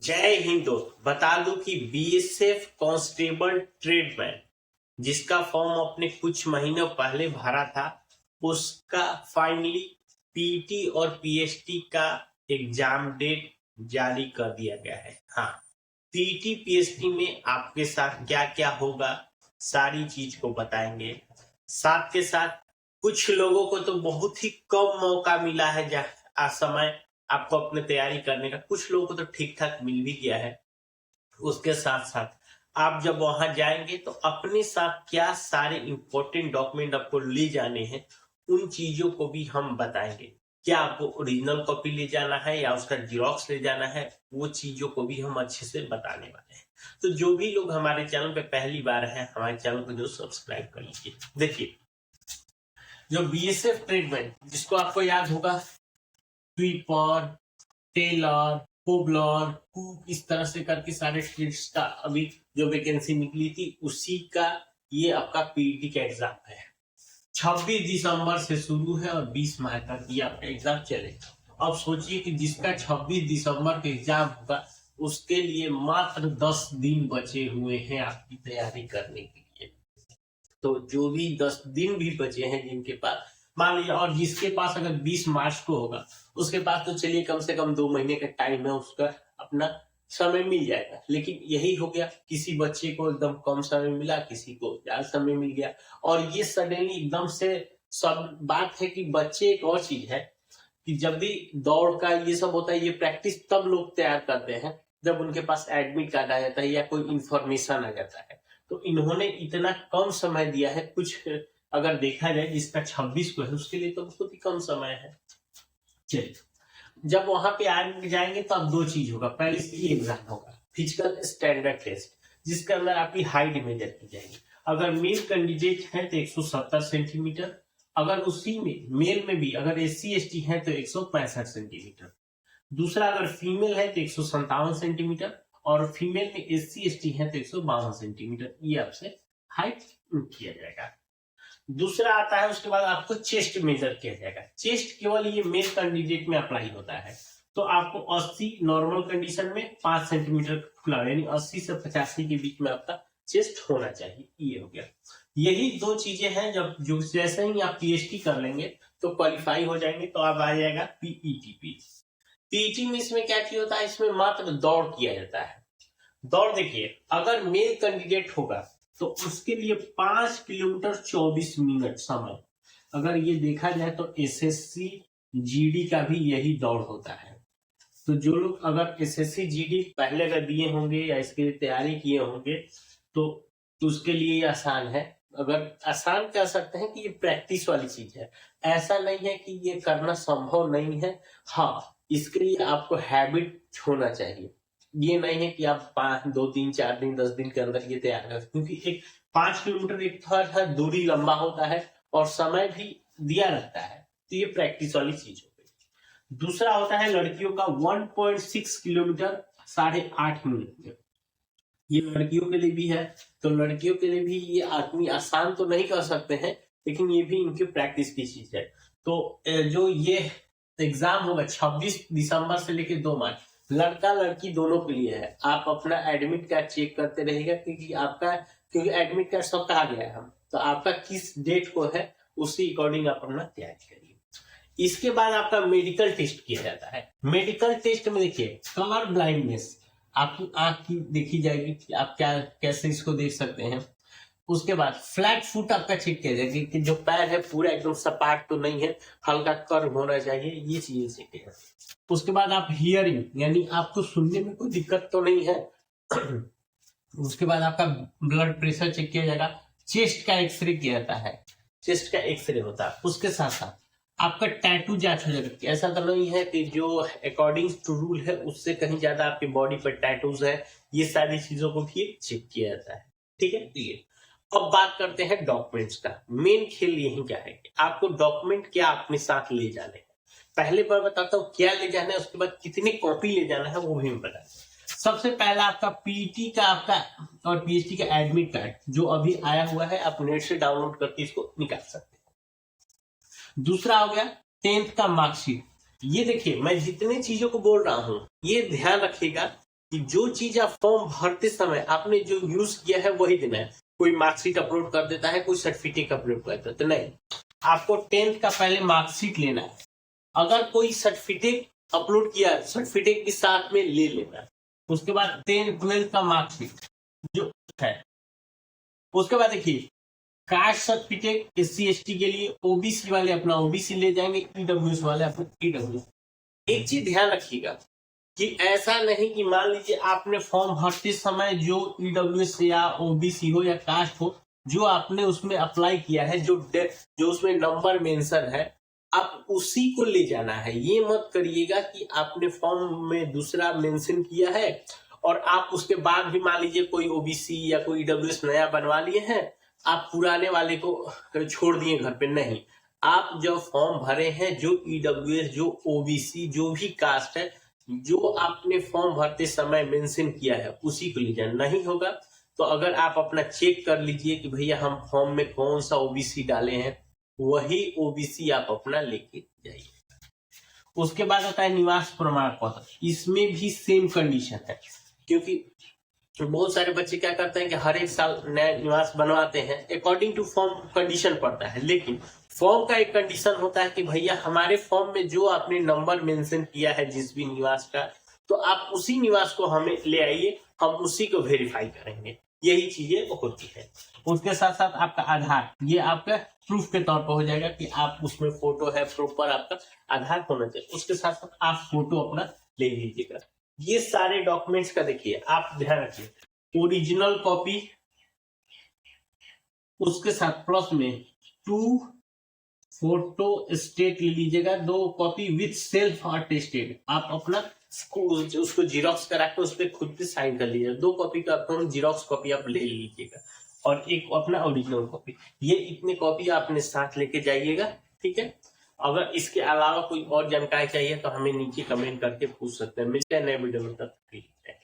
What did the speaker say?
जय हिंद दोस्त। बता दूं कि बीएसएफ कांस्टेबल ट्रेडमैन जिसका फॉर्म अपने कुछ महीनों पहले भरा था, उसका फाइनली पीटी और पीएचटी का एग्जाम डेट जारी कर दिया गया है। हाँ, पीटी पीएचटी में आपके साथ क्या क्या होगा सारी चीज को बताएंगे। साथ के साथ कुछ लोगों को तो बहुत ही कम मौका मिला है समय आपको अपने तैयारी करने का, कुछ लोगों को तो ठीक ठाक मिल भी गया है। उसके साथ साथ आप जब वहां जाएंगे तो अपने साथ क्या सारे इंपॉर्टेंट डॉक्यूमेंट आपको ले जाने हैं, उन चीजों को भी हम बताएंगे। क्या आपको ओरिजिनल कॉपी ले जाना है या उसका जीरोक्स ले जाना है, वो चीजों को भी हम अच्छे से बताने वाले हैं। तो जो भी लोग हमारे चैनल पे पहली बार है, हमारे चैनल को जो सब्सक्राइब कर लीजिए। देखिए, जो बीएसएफ ट्रेडमैन जिसको आपको याद होगा, स्वीपर, टेलर, कोबलर, कुक, इस तरह से करके सारे ट्रेड्स का अभी जो वैकेंसी निकली थी, उसी का ये आपका पीटी का एग्जाम है। 26 दिसंबर से शुरू है और 20 मार्च तक ये आपका एग्जाम चलेगा। अब सोचिए कि जिसका 26 दिसंबर का एग्जाम होगा, उसके लिए मात्र 10 दिन बचे हुए हैं आपकी तैयारी करने के लिए। तो जो भी 10 दिन भी बचे हैं जिनके पास, मान लीजिए, और जिसके पास अगर 20 मार्च को होगा, उसके पास तो चलिए कम से कम 2 महीने का टाइम है, उसका अपना समय मिल जाएगा। लेकिन यही हो गया, किसी बच्चे को एकदम कम समय मिला, किसी को ज्यादा समय मिल गया। और ये सडनली एकदम से सब बात है कि बच्चे, एक और चीज है कि जब भी दौड़ का ये सब होता है, ये प्रैक्टिस तब लोग तैयार करते हैं जब उनके पास एडमिट कार्ड आ जाता है या कोई इंफॉर्मेशन आ जाता है। तो इन्होंने इतना कम समय दिया है, कुछ अगर देखा जाए जिसका 26 को है उसके लिए तो बहुत ही कम समय है। चलिए, जब वहां पे आ जाएंगे तो अब 2 चीज होगा। पहले ये एग्जाम होगा फिजिकल स्टैंडर्ड टेस्ट, जिसके अंदर आपकी हाइट मेजर की जाएगी। अगर मेल कैंडिडेट है तो 170 सेंटीमीटर, अगर उसी में मेल में भी अगर SC ST है तो 165 सेंटीमीटर। दूसरा, अगर फीमेल है तो 157 सेंटीमीटर, और फीमेल में SC ST है तो 152 सेंटीमीटर। ये आपसे हाइट किया जाएगा। दूसरा आता है, उसके बाद आपको चेस्ट मेजर किया जाएगा। चेस्ट केवल ये मेल कैंडिडेट में अप्लाई होता है। तो आपको 80 नॉर्मल कंडीशन में 5 सेंटीमीटर खुला, यानी 80 से 85 के बीच में आपका चेस्ट होना चाहिए। ये हो गया। यही 2 चीजें हैं, जब जो जैसे ही आप पीएचडी कर लेंगे तो क्वालिफाई हो जाएंगे तो अब आ जाएगा पीईटी। पीईटी में इसमें क्या चीज होता है, इसमें मात्र दौड़ किया जाता है। दौड़ देखिए, अगर मेल कैंडिडेट होगा तो उसके लिए 5 किलोमीटर 24 मिनट समय। अगर ये देखा जाए तो एसएससी जीडी का भी यही दौड़ होता है। तो जो लोग अगर एसएससी जीडी पहले अगर दिए होंगे या इसके लिए तैयारी किए होंगे तो उसके लिए ये आसान है। अगर आसान कह सकते हैं कि ये प्रैक्टिस वाली चीज है, ऐसा नहीं है कि ये करना संभव नहीं है। हाँ, इसके लिए आपको हैबिट होना चाहिए। ये नहीं है कि आप 5, 2, 3, 4 दिन 10 दिन के अंदर ये तैयार कर, क्योंकि एक 5 किलोमीटर एक थोड़ा दूरी लंबा होता है और समय भी दिया रहता है। तो ये प्रैक्टिस वाली चीज हो गई। दूसरा होता है लड़कियों का 1.6 किलोमीटर 8.5 मिनट में। ये लड़कियों के लिए भी है। तो लड़कियों के लिए भी ये आदमी आसान तो नहीं कर सकते हैं, लेकिन ये भी इनकी प्रैक्टिस की चीज है। तो जो ये एग्जाम होगा 26 दिसंबर से लेकर 2 मार्च, लड़का लड़की दोनों के लिए है। आप अपना एडमिट कार्ड चेक करते रहेगा, क्योंकि एडमिट कार्ड सब कहा गया है हम, तो आपका किस डेट को है उसी अकॉर्डिंग आप अपना तैयारी करिए। इसके बाद आपका मेडिकल टेस्ट किया जाता है। मेडिकल टेस्ट में देखिए, कलर ब्लाइंडनेस, आपकी आंख की देखी जाएगी कि आप कैसे इसको देख सकते हैं। उसके बाद फ्लैट फुट आपका चेक किया जाएगा कि जो पैर है पूरा एकदम सपाट तो नहीं है, हल्का कर्व होना चाहिए, ये चीजें चेक किया जाएगा। उसके बाद आप हियरिंग, यानी आपको सुनने में कोई दिक्कत तो नहीं है। उसके बाद आपका ब्लड प्रेशर चेक किया जाएगा। चेस्ट का एक्सरे किया जाता है, चेस्ट का एक्सरे होता है। उसके साथ साथ आपका टैटू जांच हो जाएगा। ऐसा तो नहीं है कि जो अकॉर्डिंग टू रूल है उससे कहीं ज्यादा आपकी बॉडी पर टैटूज है, ये सारी चीजों को भी चेक किया जाता है। ठीक है। अब बात करते हैं डॉक्यूमेंट्स का। मेन खेल यही क्या है कि आपको डॉक्यूमेंट क्या अपने साथ ले जाने हैं। पहले बार बताता हूँ क्या ले जाना है, उसके बाद कितनी कॉपी ले जाना है वो भी मैं बताता हूँ। सबसे पहला आपका पीटी का आपका और पीएचडी का एडमिट कार्ड जो अभी आया हुआ है, आप नेट से डाउनलोड करके इसको निकाल सकते हैं। दूसरा हो गया 10th का मार्कशीट। ये देखिए, मैं जितने चीजों को बोल रहा हूँ ये ध्यान रखिएगा कि जो चीज आप फॉर्म भरते समय आपने जो यूज किया है वही देना है। कोई मार्कशीट अपलोड कर देता है, कोई सर्टिफिकेट अपलोड कर देता है, तो नहीं, आपको 10th का पहले मार्कशीट लेना है। अगर कोई सर्टिफिकेट अपलोड किया, सर्टिफिकेट के साथ में ले लेना है। उसके बाद 10th 12th का मार्कशीट जो है। उसके बाद देखिए कास्ट सर्टिफिकेट SC ST के लिए, OBC वाले अपना OBC ले जाएंगे, EWS वाले अपना EWS। एक चीज ध्यान रखिएगा कि ऐसा नहीं कि मान लीजिए आपने फॉर्म भरते समय जो EWS या OBC हो या कास्ट हो, जो आपने उसमें अप्लाई किया है, जो उसमें नंबर मेंशन है, आप उसी को ले जाना है। ये मत करिएगा कि आपने फॉर्म में दूसरा मेंशन किया है और आप उसके बाद भी मान लीजिए कोई OBC या कोई EWS नया बनवा लिए हैं, आप पुराने वाले को छोड़ दिए घर पे। नहीं, आप जब फॉर्म भरे हैं, जो EWS, जो OBC, जो भी कास्ट है, जो आपने फॉर्म भरते समय मेंशन किया है, उसी को ले जाना। नहीं होगा तो अगर आप अपना चेक कर लीजिए कि भैया हम फॉर्म में कौन सा OBC डाले हैं, वही OBC आप अपना लेके जाइए। उसके बाद आता है निवास प्रमाण पत्र। इसमें भी सेम कंडीशन है, क्योंकि बहुत सारे बच्चे क्या करते हैं कि हर एक साल नया निवास बनवाते हैं, अकॉर्डिंग टू फॉर्म कंडीशन पड़ता है। लेकिन फॉर्म का एक कंडीशन होता है कि भैया हमारे फॉर्म में जो आपने नंबर मेंशन किया है जिस भी निवास का, तो आप उसी निवास को हमें ले आइए, हम उसी को वेरीफाई करेंगे। यही चीजें होती है। उसके साथ साथ आपका आधार, ये आपका प्रूफ के तौर पर हो जाएगा कि आप उसमें फोटो है, प्रॉपर आपका आधार होना चाहिए। उसके साथ साथ आप फोटो अपना ले लीजिएगा। ये सारे डॉक्यूमेंट्स का देखिए आप ध्यान रखिए, ओरिजिनल कॉपी, उसके साथ प्लस में 2 फोटो स्टेट ले लीजिएगा, 2 कॉपी विथ सेल्फ अटेस्टेड। आप अपना उसको जीरोक्स करा के उस पर खुद से साइन कर लीजिएगा। 2 कॉपी का जीरोक्स कॉपी आप ले लीजिएगा और एक अपना ओरिजिनल कॉपी। ये इतने कॉपी आपने साथ लेके जाइएगा, ठीक है। अगर इसके अलावा कोई और जानकारी चाहिए तो हमें नीचे कमेंट करके पूछ सकते हैं। मिलते हैं नए वीडियो में, तब तक के लिए।